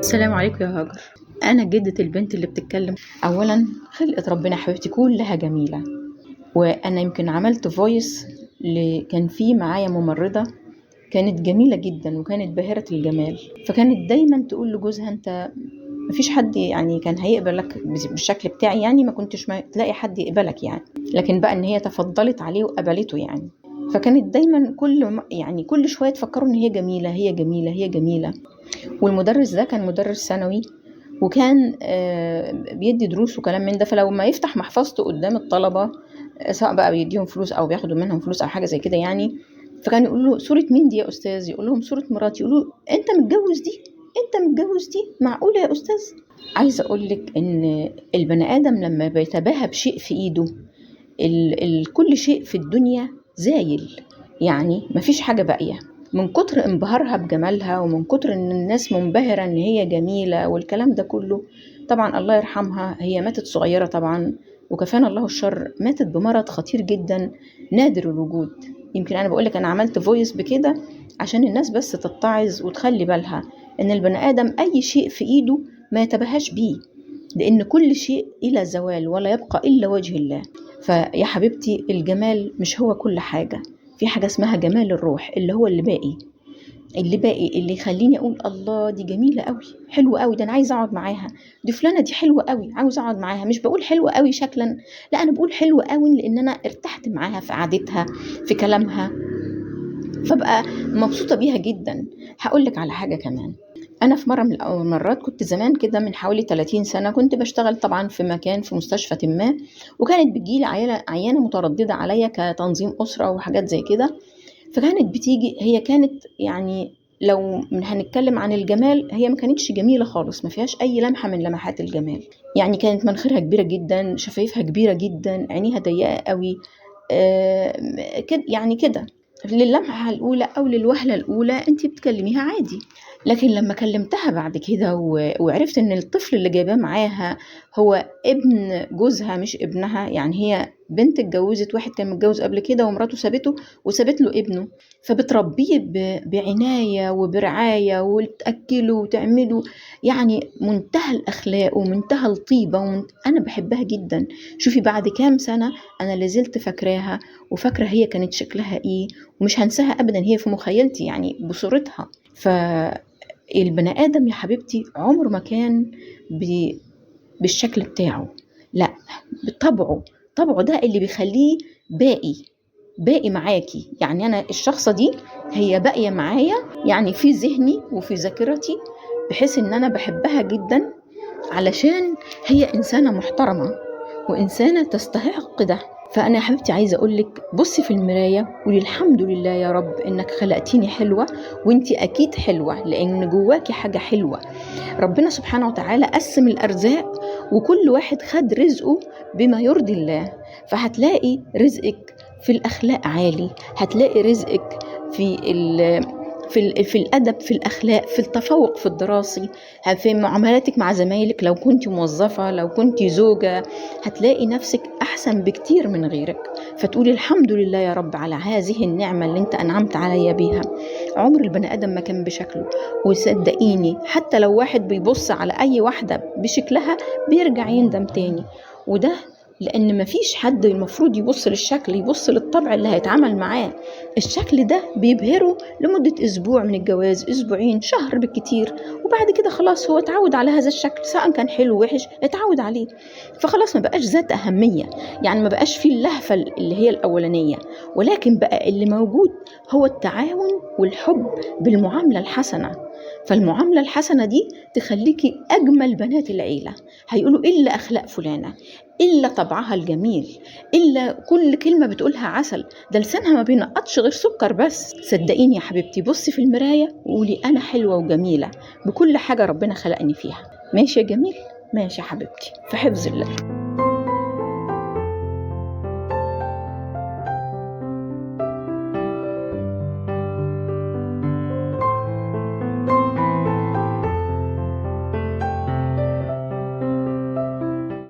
السلام عليكم يا هاجر. انا جدة البنت اللي بتتكلم. اولا خلقة ربنا حبيبتي كلها جميلة، وانا يمكن عملت فويس كان فيه معايا ممرضة كانت جميلة جدا وكانت باهرة الجمال، فكانت دايما تقول لجوزها انت مفيش حد يعني كان هيقبلك بالشكل بتاعي، يعني ما كنتش ما تلاقي حد يقبلك يعني، لكن بقى ان هي تفضلت عليه وقبلته يعني. فكانت دايما كل شوية تفكروا ان هي جميلة هي جميلة هي جميلة. والمدرس ده كان مدرس ثانوي، وكان بيدي دروس وكلام من ده، فلو ما يفتح محفظته قدام الطلبة سواء بقى بيديهم فلوس او بياخدوا منهم فلوس او حاجة زي كده يعني، فكان يقول له صورة مين دي يا استاذ؟ يقول لهم صورة مراتي. يقول له انت متجوز دي؟ انت متجوز دي؟ معقولة يا استاذ؟ عايزة اقولك ان البني ادم لما بيتباهى بشيء في ايده كل شيء في الدنيا زايل، يعني مفيش حاجة باقية من كتر انبهارها بجمالها ومن كتر ان الناس منبهرة ان هي جميلة والكلام ده كله. طبعا الله يرحمها، هي ماتت صغيرة طبعا وكفانا الله الشر، ماتت بمرض خطير جدا نادر الوجود. يمكن انا بقولك انا عملت فويس بكده عشان الناس بس تتعظ وتخلي بالها ان البني ادم اي شيء في ايده ما يتبهاش بيه، لان كل شيء الى زوال ولا يبقى الا وجه الله. فيا حبيبتي الجمال مش هو كل حاجة، في حاجة اسمها جمال الروح اللي هو اللي باقي اللي يخليني اقول الله دي جميلة قوي، حلوة قوي، ده انا عايزة اقعد معاها، دي فلانة دي حلوة قوي عاوزة اقعد معاها. مش بقول حلوة قوي شكلا، لا انا بقول حلوة قوي لان انا ارتحت معاها في قعدتها في كلامها، فبقى مبسوطة بيها جدا. هقولك على حاجة كمان، انا في مرة من المرات كنت زمان كده من حوالي 30 سنة كنت بشتغل طبعا في مكان في مستشفى ما، وكانت بتجيلي عيانة مترددة عليا كتنظيم أسرة وحاجات زي كده. فكانت بتيجي، هي كانت يعني لو هنتكلم عن الجمال هي ما كانتش جميلة خالص، ما فيهاش أي لمحة من لمحات الجمال. يعني كانت مناخيرها كبيرة جدا، شفايفها كبيرة جدا، عينيها ضيقة قوي، كده يعني كده للمحة الأولى أو للوهلة الأولى أنت بتكلميها عادي. لكن لما كلمتها بعد كده وعرفت ان الطفل اللي جايباه معاها هو ابن جوزها مش ابنها، يعني هي بنت اتجوزت واحد كان متجوز قبل كده ومراته سابته وسابت له ابنه، فبتربيه بعناية وبرعاية وتأكله وتعمله، يعني منتهى الأخلاق ومنتهى الطيبة أنا بحبها جدا. شوفي بعد كام سنة أنا لازلت فاكراها وفاكرة هي كانت شكلها إيه، ومش هنساها أبدا، هي في مخيلتي يعني بصورتها. البني آدم يا حبيبتي عمر ما كان بالشكل بتاعه، لا طبعه ده اللي بيخليه باقي معاكي. يعني أنا الشخصة دي هي باقية معايا يعني في ذهني وفي ذاكرتي، بحيث إن أنا بحبها جدا علشان هي إنسانة محترمة وإنسانة تستحق ده. فأنا يا حبيبتي عايزة أقولك بصي في المراية قولي الحمد لله يا رب إنك خلقتيني حلوة، وإنتي أكيد حلوة لأن جواكي حاجة حلوة. ربنا سبحانه وتعالى قسم الأرزاق وكل واحد خد رزقه بما يرضي الله، فهتلاقي رزقك في الأخلاق عالي، هتلاقي رزقك في الأدب، في الأخلاق، في التفوق في الدراسي، في معاملاتك مع زمايلك، لو كنت موظفة لو كنت زوجة هتلاقي نفسك أحسن بكتير من غيرك، فتقولي الحمد لله يا رب على هذه النعمة اللي انت أنعمت عليا بيها. عمر البني آدم ما كان بشكله، وصدقيني حتى لو واحد بيبص على أي واحدة بشكلها بيرجع يندم تاني، وده لأن مفيش حد المفروض يبص للشكل، يبص للطبع اللي هيتعامل معاه. الشكل ده بيبهره لمدة أسبوع من الجواز، أسبوعين، شهر بالكتير، وبعد كده خلاص هو اتعود على هذا الشكل سواء كان حلو وحش اتعود عليه، فخلاص ما بقاش ذات أهمية، يعني ما بقاش فيه اللهفة اللي هي الأولانية، ولكن بقى اللي موجود هو التعاون والحب بالمعاملة الحسنة. فالمعاملة الحسنة دي تخليكي أجمل بنات العيلة، هيقولوا إلا أخلاق فلانة، إلا طبعها الجميل، إلا كل كلمة بتقولها عسل، ده لسانها ما بينقطش غير سكر بس. صدقيني يا حبيبتي بصي في المراية وقولي أنا حلوة وجميلة بكل حاجة ربنا خلقني فيها. ماشي يا جميل؟ ماشي يا حبيبتي، في حفظ الله.